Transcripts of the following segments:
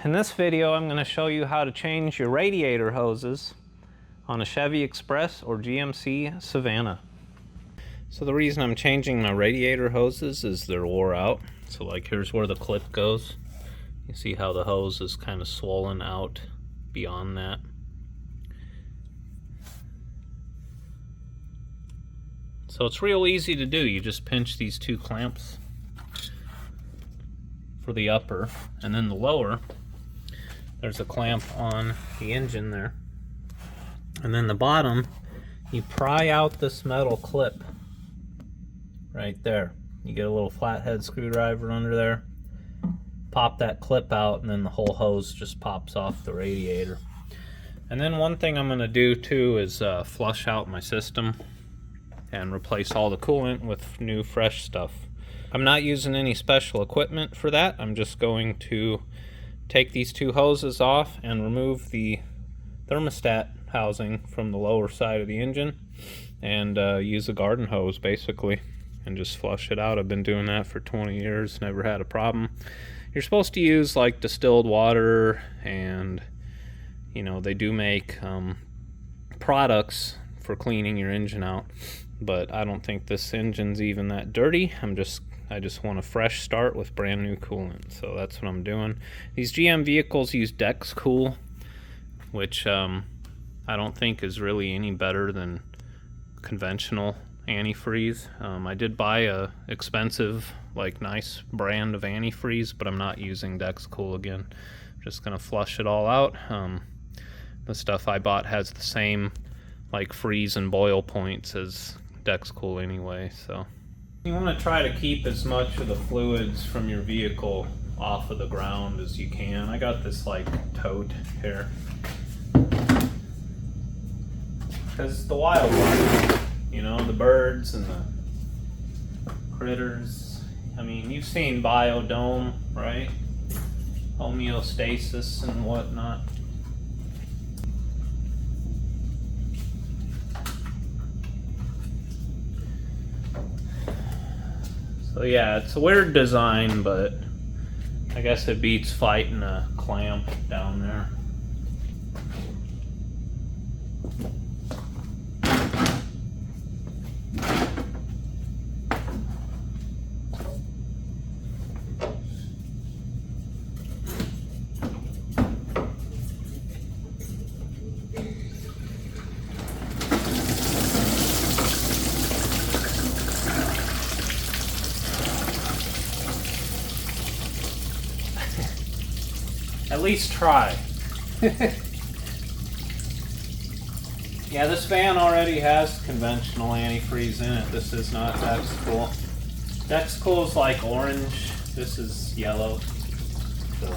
In this video, I'm going to show you how to change your radiator hoses on a Chevy Express or GMC Savannah. So the reason I'm changing my radiator hoses is they're wore out. So like here's where the clip goes. You see how the hose is kind of swollen out beyond that. So it's real easy to do. You just pinch these two clamps for the upper, and then the lower, there's a clamp on the engine there. And then the bottom, you pry out this metal clip right there. You get a little flathead screwdriver under there, pop that clip out, and then the whole hose just pops off the radiator. And then one thing I'm going to do too is flush out my system and replace all the coolant with new fresh stuff. I'm not using any special equipment for that. I'm just going to take these two hoses off and remove the thermostat housing from the lower side of the engine and use a garden hose basically and just flush it out. I've been doing that for 20 years, never had a problem. You're supposed to use like distilled water, and you know they do make products for cleaning your engine out, but I don't think this engine's even that dirty. I just want a fresh start with brand new coolant, so that's what I'm doing. These GM vehicles use Dex Cool, which I don't think is really any better than conventional antifreeze. I did buy a expensive, like nice brand of antifreeze, but I'm not using Dex Cool again. I'm just gonna flush it all out. The stuff I bought has the same like freeze and boil points as Dex Cool anyway, so. You want to try to keep as much of the fluids from your vehicle off of the ground as you can. I got this like tote here, because the wildlife, you know, the birds and the critters. I mean, you've seen biodome, right? Homeostasis and whatnot. So yeah, it's a weird design, but I guess it beats fighting a clamp down there. At least try. Yeah, this van already has conventional antifreeze in it. This is not Dex Cool. Dex Cool is like orange. This is yellow. So.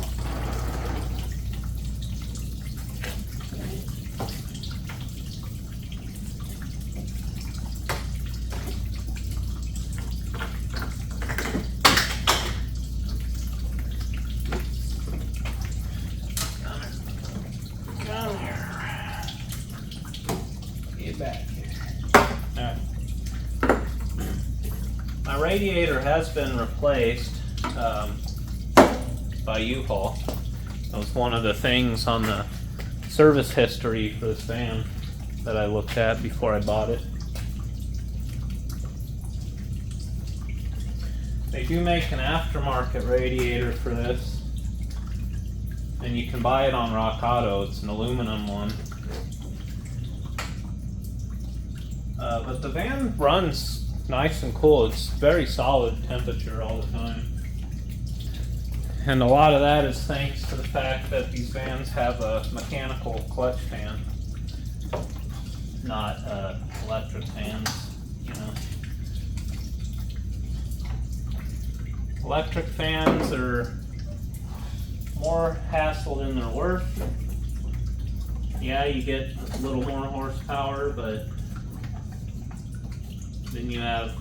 Back here. All right. My radiator has been replaced by U-Haul. That was one of the things on the service history for this van that I looked at before I bought it. They do make an aftermarket radiator for this, and you can buy it on Rock Auto. It's an aluminum one. But the van runs nice and cool. It's very solid temperature all the time. And a lot of that is thanks to the fact that these vans have a mechanical clutch fan, not electric fans, you know. Electric fans are more hassle than they're worth. Yeah, you get a little more horsepower, but then you have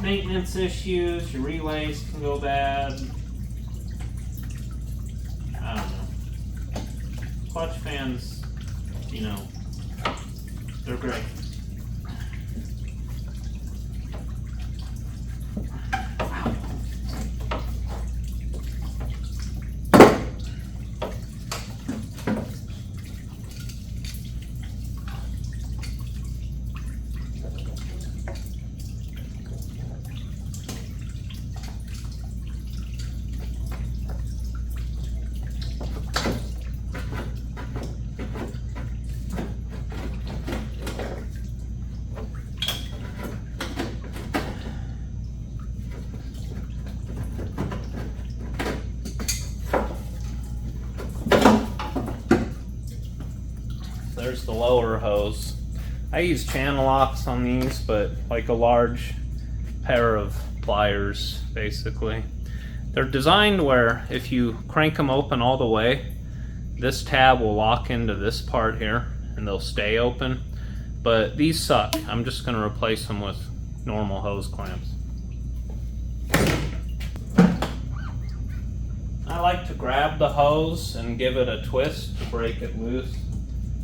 maintenance issues, your relays can go bad. I don't know. Clutch fans, you know, they're great. the lower hose. I use channel locks on these, but like a large pair of pliers, basically. They're designed where if you crank them open all the way, this tab will lock into this part here and they'll stay open. But these suck. I'm just going to replace them with normal hose clamps. I like to grab the hose and give it a twist to break it loose.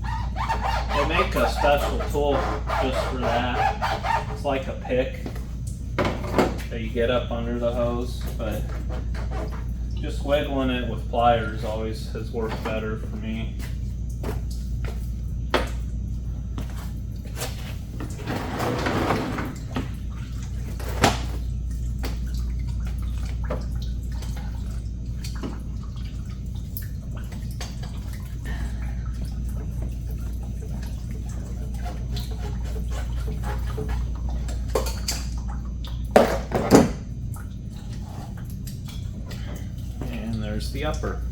They make a special tool just for that. It's like a pick that you get up under the hose, but just wiggling it with pliers always has worked better for me. There's the upper.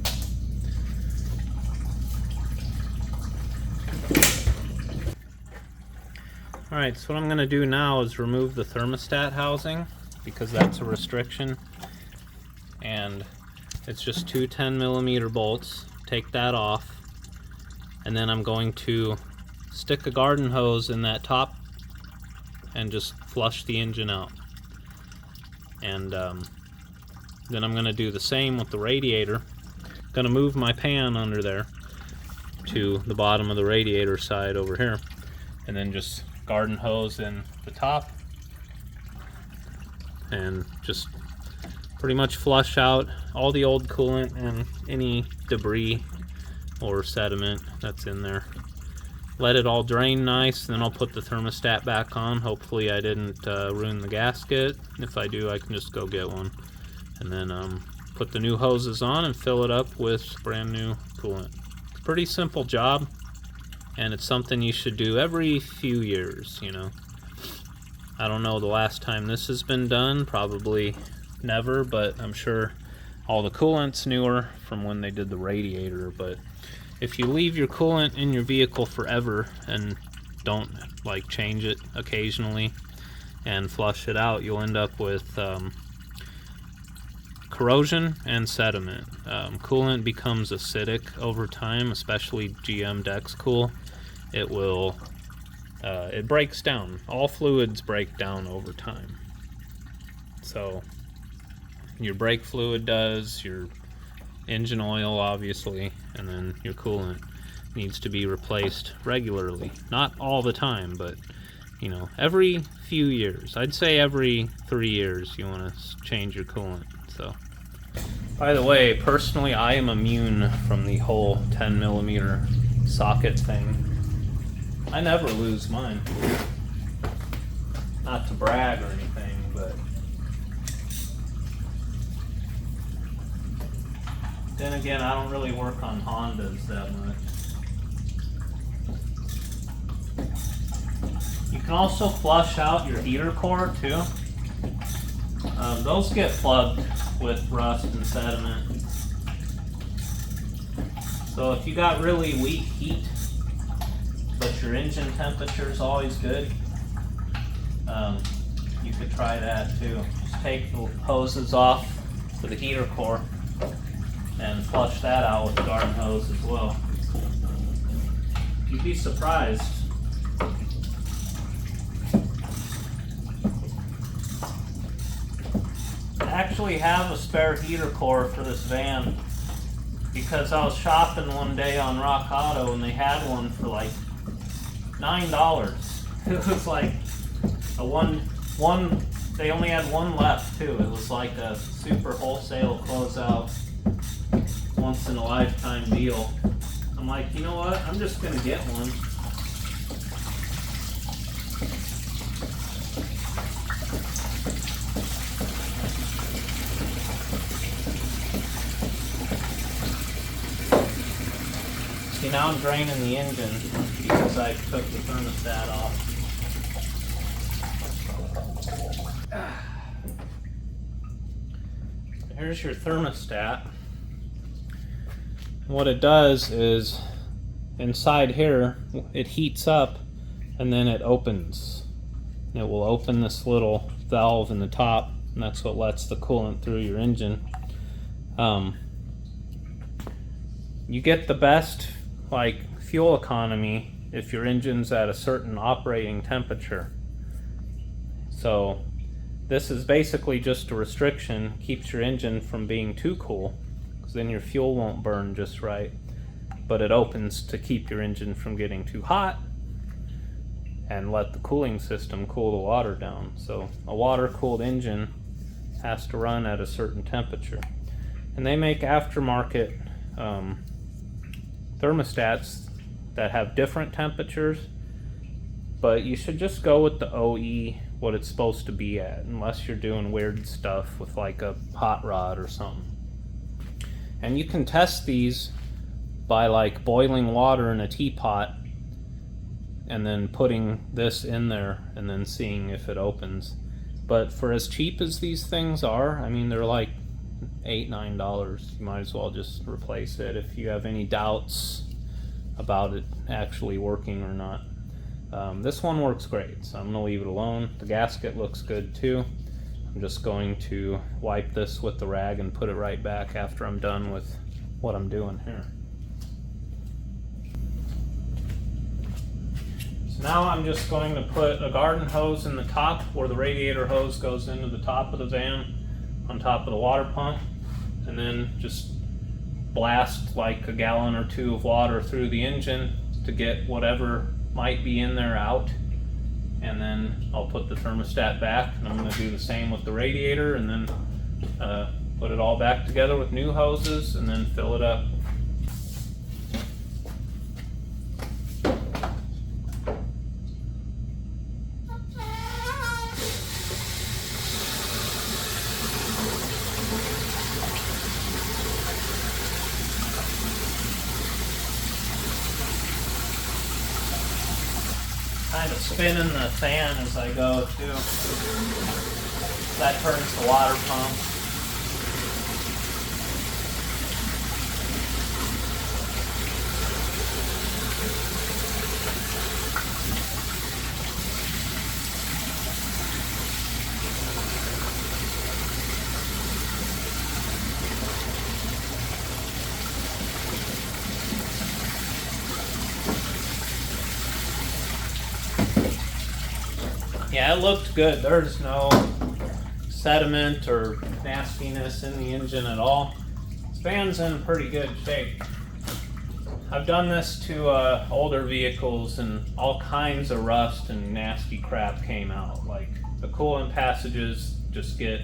Alright, so what I'm going to do now is remove the thermostat housing, because that's a restriction. And it's just two 10mm bolts. Take that off. And then I'm going to stick a garden hose in that top and just flush the engine out. And then I'm going to do the same with the radiator. I'm going to move my pan under there to the bottom of the radiator side over here, and then just garden hose in the top and just pretty much flush out all the old coolant and any debris or sediment that's in there. Let it all drain nice, then I'll put the thermostat back on. Hopefully I didn't ruin the gasket. If I do, I can just go get one. And then put the new hoses on and fill it up with brand new coolant. It's a pretty simple job, and it's something you should do every few years, you know. I don't know the last time this has been done, probably never, but I'm sure all the coolant's newer from when they did the radiator. But if you leave your coolant in your vehicle forever and don't like change it occasionally and flush it out, you'll end up with corrosion and sediment. Coolant becomes acidic over time, especially GM Dex Cool. It will, it breaks down. All fluids break down over time. So your brake fluid does, your engine oil obviously, and then your coolant needs to be replaced regularly. Not all the time, but you know, every few years. I'd say every 3 years you want to change your coolant. So, by the way, personally, I am immune from the whole 10mm socket thing. I never lose mine. Not to brag or anything, but then again, I don't really work on Hondas that much. You can also flush out your heater core too. Those get plugged with rust and sediment. So if you got really weak heat, but your engine temperature is always good, you could try that too. Just take the hoses off for the heater core and flush that out with the garden hose as well. You'd be surprised. I actually have a spare heater core for this van because I was shopping one day on Rock Auto and they had one for like $9. It was like a one they only had one left too. It was like a super wholesale closeout, once in a lifetime deal. I'm like, you know what? I'm just gonna get one. See, now I'm draining the engine because I took the thermostat off. Here's your thermostat. What it does is inside here, it heats up and then it opens. It will open this little valve in the top, and that's what lets the coolant through your engine. You get the best like fuel economy if your engine's at a certain operating temperature. So this is basically just a restriction, keeps your engine from being too cool, because then your fuel won't burn just right. But it opens to keep your engine from getting too hot and let the cooling system cool the water down. So a water-cooled engine has to run at a certain temperature. And they make aftermarket thermostats that have different temperatures, but you should just go with the OE, what it's supposed to be at, unless you're doing weird stuff with like a hot rod or something. And you can test these by like boiling water in a teapot and then putting this in there and then seeing if it opens. But for as cheap as these things are, I mean, they're like $8-9. You might as well just replace it if you have any doubts about it actually working or not. This one works great, so I'm gonna leave it alone. The gasket looks good too. I'm just going to wipe this with the rag and put it right back after I'm done with what I'm doing here. So now I'm just going to put a garden hose in the top where the radiator hose goes into the top of the van, on top of the water pump, and then just blast like a gallon or two of water through the engine to get whatever might be in there out. And then I'll put the thermostat back, and I'm going to do the same with the radiator, and then put it all back together with new hoses and then fill it up. Kind of spinning the fan as I go too. That turns the water pump. Yeah, it looked good. There's no sediment or nastiness in the engine at all. This van's in pretty good shape. I've done this to older vehicles and all kinds of rust and nasty crap came out. Like the coolant passages just get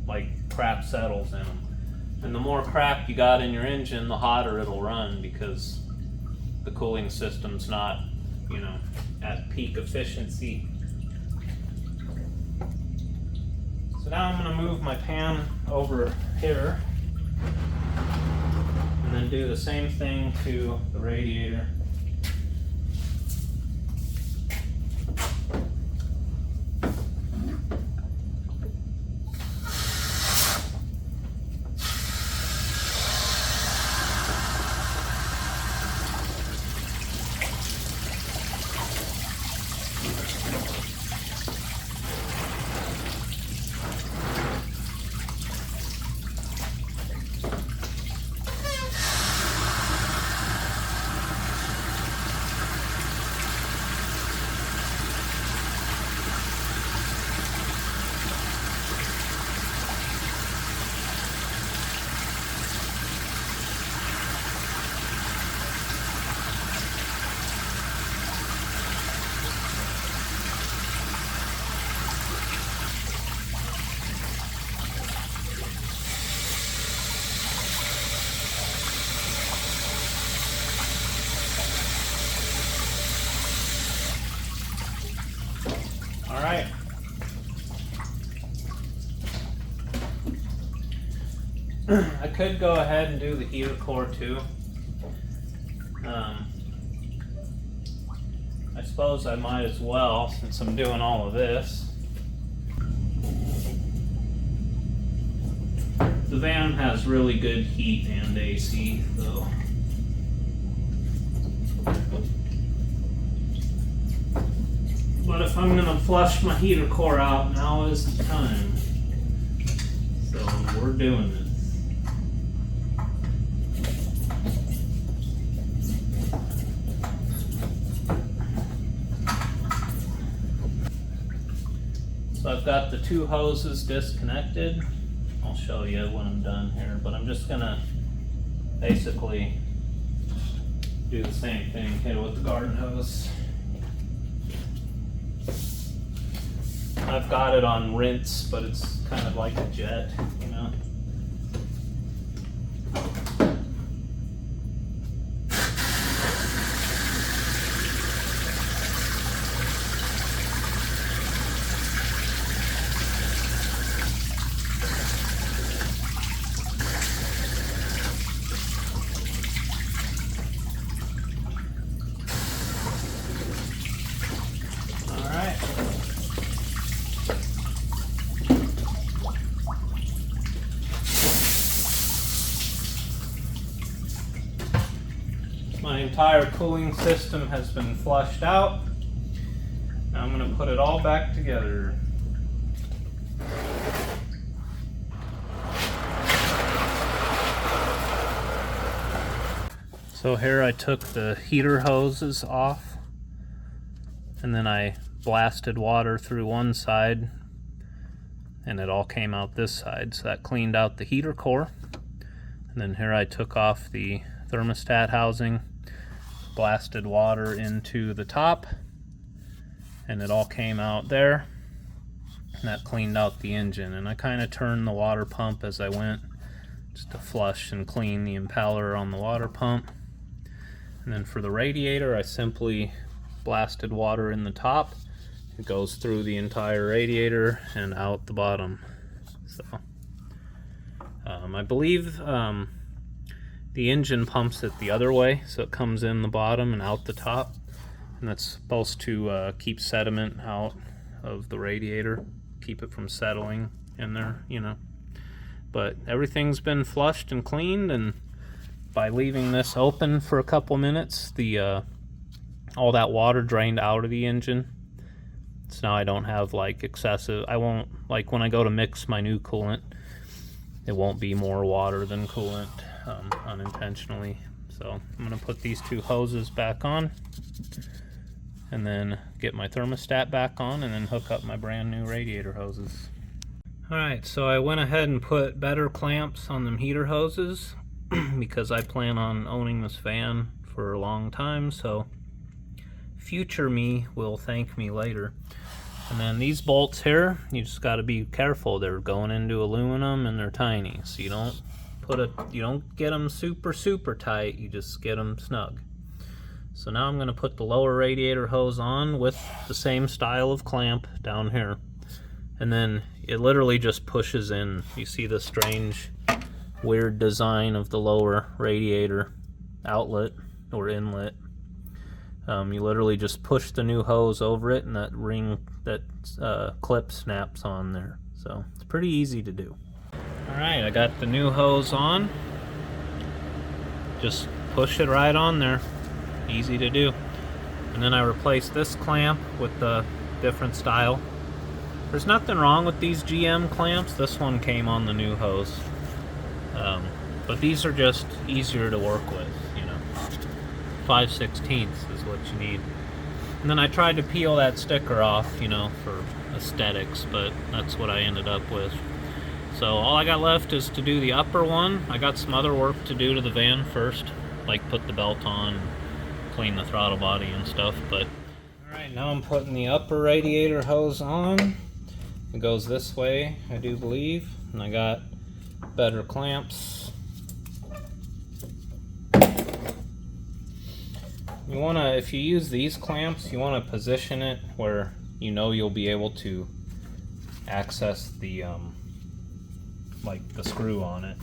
like crap settles in them. And the more crap you got in your engine, the hotter it'll run because the cooling system's not, you know, at peak efficiency. So now I'm going to move my pan over here and then do the same thing to the radiator. All right. I could go ahead and do the heater core too. I suppose I might as well since I'm doing all of this. The van has really good heat and AC though. But if I'm gonna flush my heater core out, now is the time. So we're doing this. So I've got the two hoses disconnected. I'll show you when I'm done here, but I'm just gonna basically do the same thing, hit it with the garden hose. I've got it on rinse, but it's kind of like a jet, you know. My entire cooling system has been flushed out. Now I'm going to put it all back together. So here I took the heater hoses off, and then I blasted water through one side, and it all came out this side. So that cleaned out the heater core. And then here I took off the thermostat housing, blasted water into the top, and it all came out there, and that cleaned out the engine. And I kind of turned the water pump as I went, just to flush and clean the impeller on the water pump. And then for the radiator, I simply blasted water in the top. It goes through the entire radiator and out the bottom. So I believe the engine pumps it the other way, so it comes in the bottom and out the top, and that's supposed to keep sediment out of the radiator, keep it from settling in there, you know. But everything's been flushed and cleaned, and by leaving this open for a couple minutes, the all that water drained out of the engine. So now I don't have like excessive, I won't, like when I go to mix my new coolant, it won't be more water than coolant unintentionally. So I'm going to put these two hoses back on, and then get my thermostat back on, and then hook up my brand new radiator hoses. Alright, so I went ahead and put better clamps on them heater hoses because I plan on owning this van for a long time, so future me will thank me later. And then these bolts here, you just got to be careful. They're going into aluminum and they're tiny, so you don't get them super tight, you just get them snug. So now I'm going to put the lower radiator hose on with the same style of clamp down here, and then it literally just pushes in. You see the strange weird design of the lower radiator outlet or inlet. You literally just push the new hose over it, and that ring, that clip snaps on there. So it's pretty easy to do. Alright, I got the new hose on. Just push it right on there. Easy to do. And then I replaced this clamp with the different style. There's nothing wrong with these GM clamps. This one came on the new hose. But these are just easier to work with, you know. 5/16 is what you need. And then I tried to peel that sticker off, you know, for aesthetics, but that's what I ended up with. So all I got left is to do the upper one. I got some other work to do to the van first, like put the belt on, clean the throttle body and stuff. But alright, now I'm putting the upper radiator hose on. It goes this way, I do believe, and I got better clamps. You wanna, if you use these clamps, you wanna position it where you know you'll be able to access the like the screw on it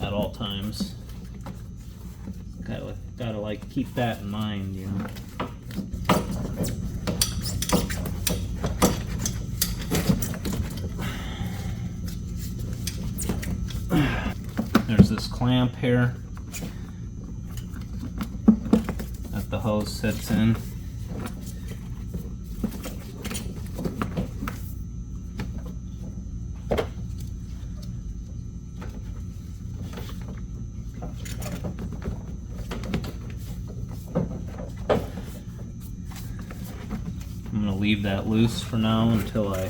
at all times. Gotta like keep that in mind, you know. There's this clamp here. the hose sits in. I'm going to leave that loose for now until I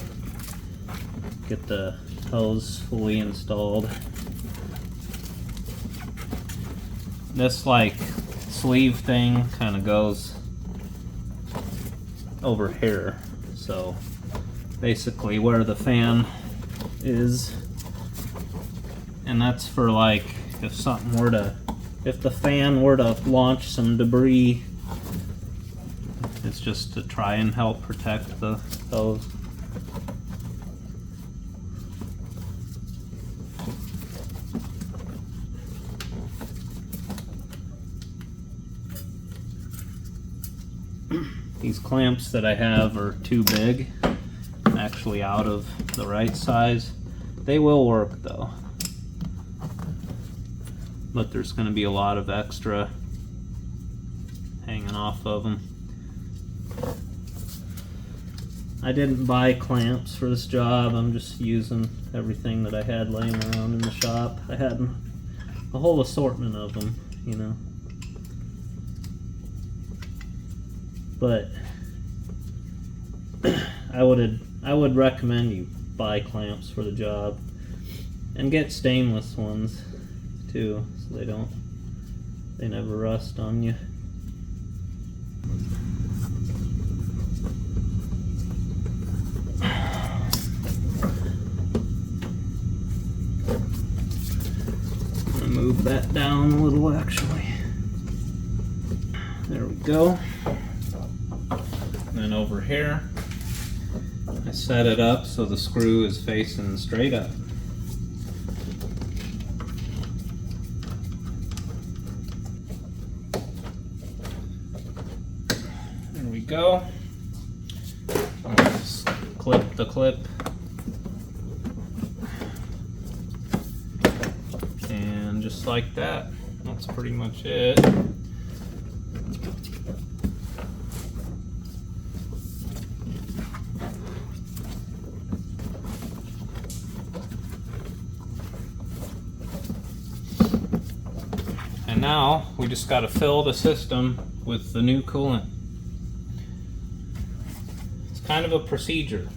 get the hose fully installed. This like sleeve thing kind of goes over here, so basically where the fan is, and that's for like if the fan were to launch some debris. It's just to try and help protect the hose. These clamps that I have are too big, actually out of the right size. They will work though, but there's going to be a lot of extra hanging off of them. I didn't buy clamps for this job. I'm just using everything that I had laying around in the shop. I had a whole assortment of them, you know. But I would recommend you buy clamps for the job, and get stainless ones too, so they never rust on you. Move that down a little, actually. There we go. And then over here, I set it up so the screw is facing straight up. There we go. I'll just clip the clip. Just like that. That's pretty much it. And now we just got to fill the system with the new coolant. It's kind of a procedure.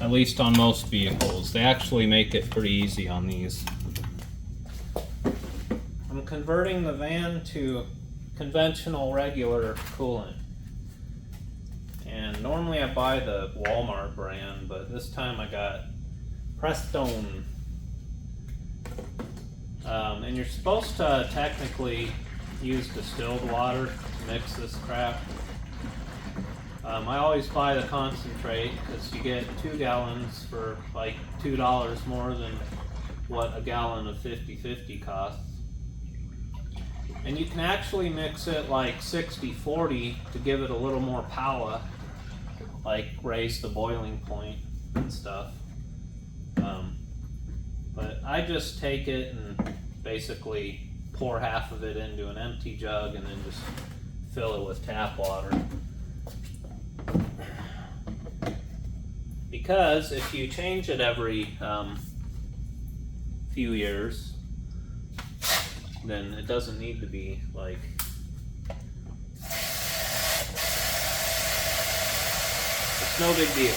At least on most vehicles. They actually make it pretty easy on these. I'm converting the van to conventional regular coolant. And normally I buy the Walmart brand, but this time I got Prestone. And you're supposed to technically use distilled water to mix this crap. I always buy the concentrate because you get 2 gallons for like $2 more than what a gallon of 50/50 costs. And you can actually mix it like 60/40 to give it a little more power, like raise the boiling point and stuff. But I just take it and basically pour half of it into an empty jug and then just fill it with tap water. Because if you change it every few years, then it doesn't need to be like, it's no big deal.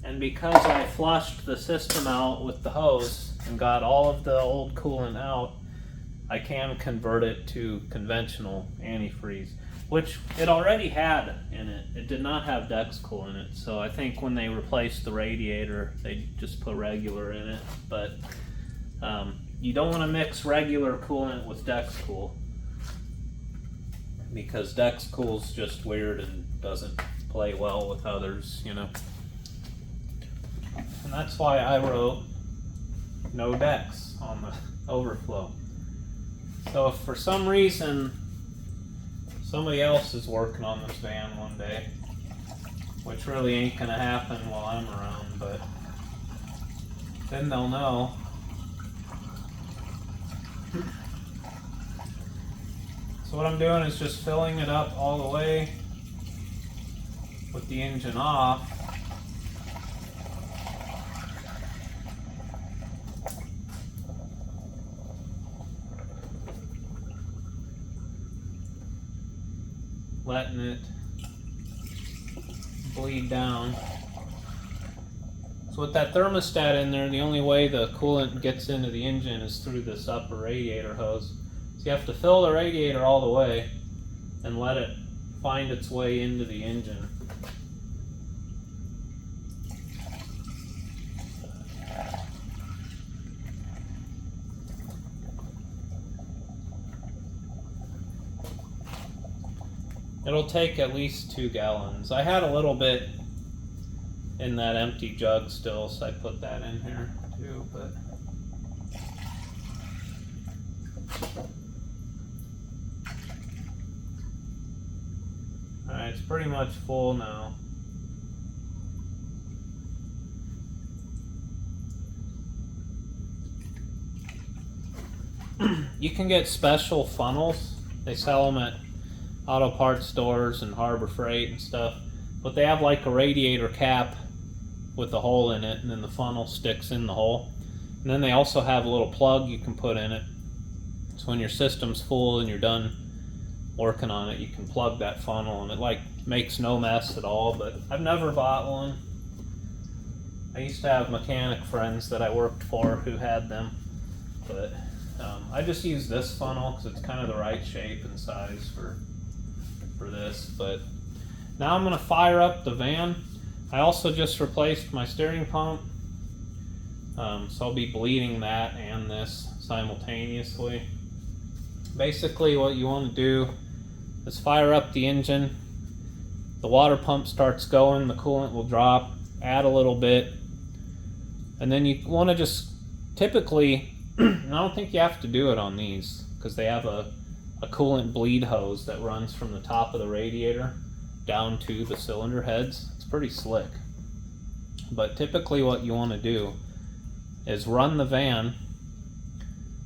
And because I flushed the system out with the hose and got all of the old coolant out, I can convert it to conventional antifreeze, which it already had in it. It did not have Dexcool in it, so I think when they replaced the radiator, they just put regular in it. But you don't want to mix regular coolant with Dexcool, because Dexcool's just weird and doesn't play well with others, you know. And that's why I wrote no Dex on the overflow. So if for some reason somebody else is working on this van one day, which really ain't gonna happen while I'm around, but then they'll know. So what I'm doing is just filling it up all the way with the engine off. Letting it bleed down. So with that thermostat in there, the only way the coolant gets into the engine is through this upper radiator hose. So you have to fill the radiator all the way and let it find its way into the engine. It'll take at least 2 gallons. I had a little bit in that empty jug still, so I put that in here too, but alright, it's pretty much full now. You can get special funnels. They sell them at auto parts stores and Harbor Freight and stuff, but they have like a radiator cap with a hole in it, and then the funnel sticks in the hole. And then they also have a little plug you can put in it, so when your system's full and you're done working on it, you can plug that funnel, and it like makes no mess at all. But I've never bought one. I used to have mechanic friends that I worked for who had them, but I just use this funnel because it's kind of the right shape and size for this. But now I'm going to fire up the van. I also just replaced my steering pump, so I'll be bleeding that and this simultaneously. Basically what you want to do is fire up the engine. The water pump starts going, the coolant will drop, add a little bit, and then you want to just typically, and I don't think you have to do it on these because they have a coolant bleed hose that runs from the top of the radiator down to the cylinder heads. It's pretty slick. But typically what you want to do is run the van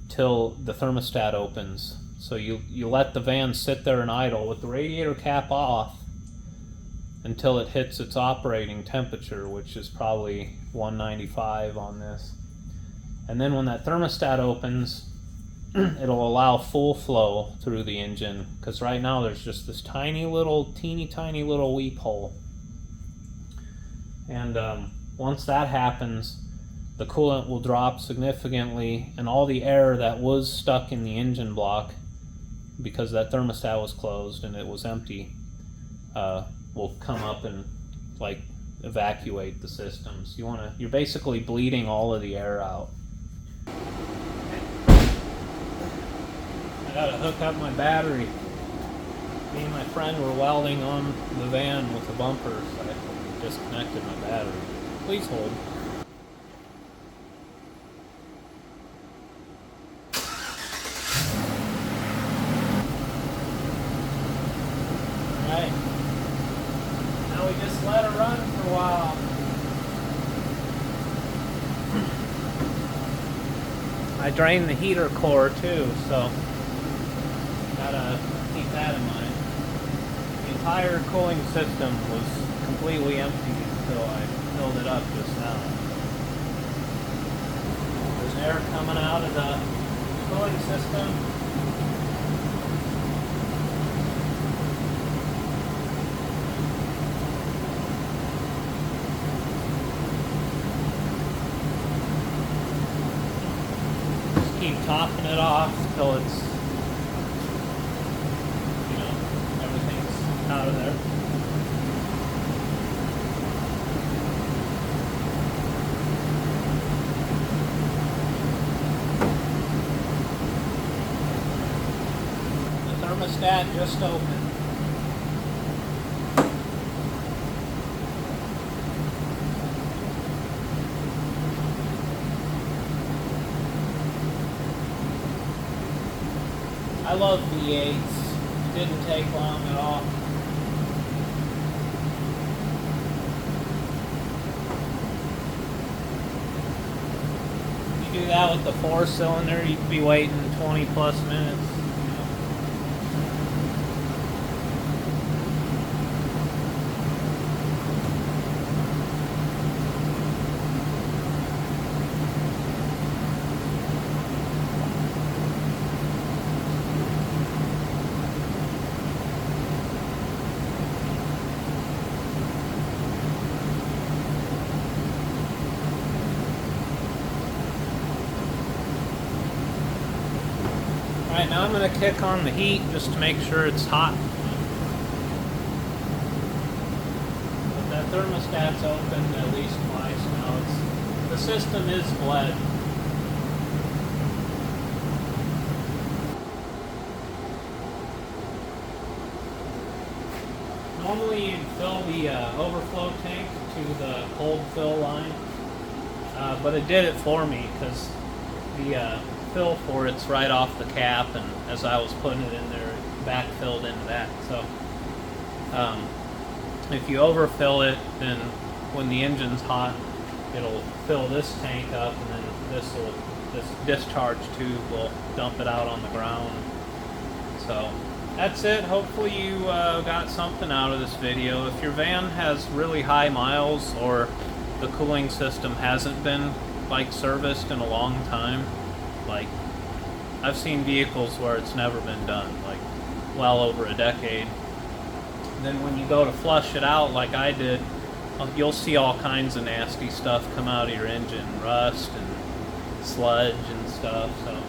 till the thermostat opens. So you let the van sit there and idle with the radiator cap off until it hits its operating temperature, which is probably 195 on this. And then when that thermostat opens, it'll allow full flow through the engine, because right now there's just this tiny little, teeny tiny little weep hole. And once that happens, the coolant will drop significantly, and all the air that was stuck in the engine block, because that thermostat was closed and it was empty, will come up and like evacuate the systems. You're basically bleeding all of the air out. I gotta hook up my battery. Me and my friend were welding on the van with the bumper, so I disconnected my battery. Please hold. Alright. Now we just let her run for a while. I drained the heater core too, so gotta keep that in mind. The entire cooling system was completely empty until I filled it up just now. There's air coming out of the cooling system. Just keep topping it off till it's, everything's out of there. thermostat just opened. I love V8s. Didn't take long at all. You do that with the 4-cylinder, you could be waiting 20 plus minutes. Alright, now I'm going to kick on the heat just to make sure it's hot. But that thermostat's opened at least twice now. The system is bled. Normally you'd fill the overflow tank to the cold fill line, but it did it for me because the fill for it's right off the cap, and as I was putting it in there, it backfilled into that. So if you overfill it, then when the engine's hot, it'll fill this tank up, and then this discharge tube will dump it out on the ground. So that's it. Hopefully you got something out of this video. If your van has really high miles or the cooling system hasn't been serviced in a long time, I've seen vehicles where it's never been done, well over a decade. Then when you go to flush it out like I did, you'll see all kinds of nasty stuff come out of your engine, rust and sludge and stuff. So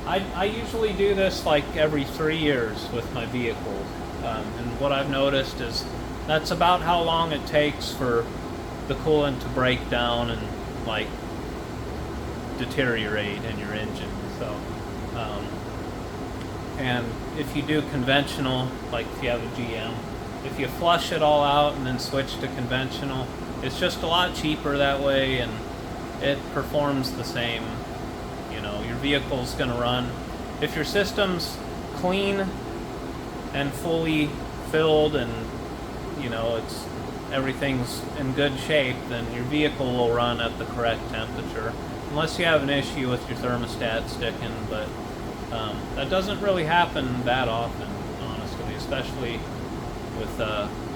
I usually do this every 3 years with my vehicles, and what I've noticed is that's about how long it takes for the coolant to break down and deteriorate in your engine. So and if you do conventional, if you have a GM, if you flush it all out and then switch to conventional, it's just a lot cheaper that way, and it performs the same. Your vehicle's going to run. If your system's clean and fully filled and everything's in good shape, then your vehicle will run at the correct temperature, unless you have an issue with your thermostat sticking. But that doesn't really happen that often, honestly, especially with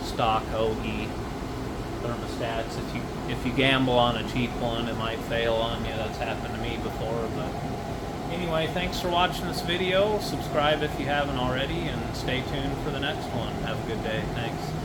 stock OE thermostats. If you gamble on a cheap one, it might fail on you. That's happened to me before. But anyway, thanks for watching this video. Subscribe if you haven't already, and stay tuned for the next one. Have a good day. Thanks.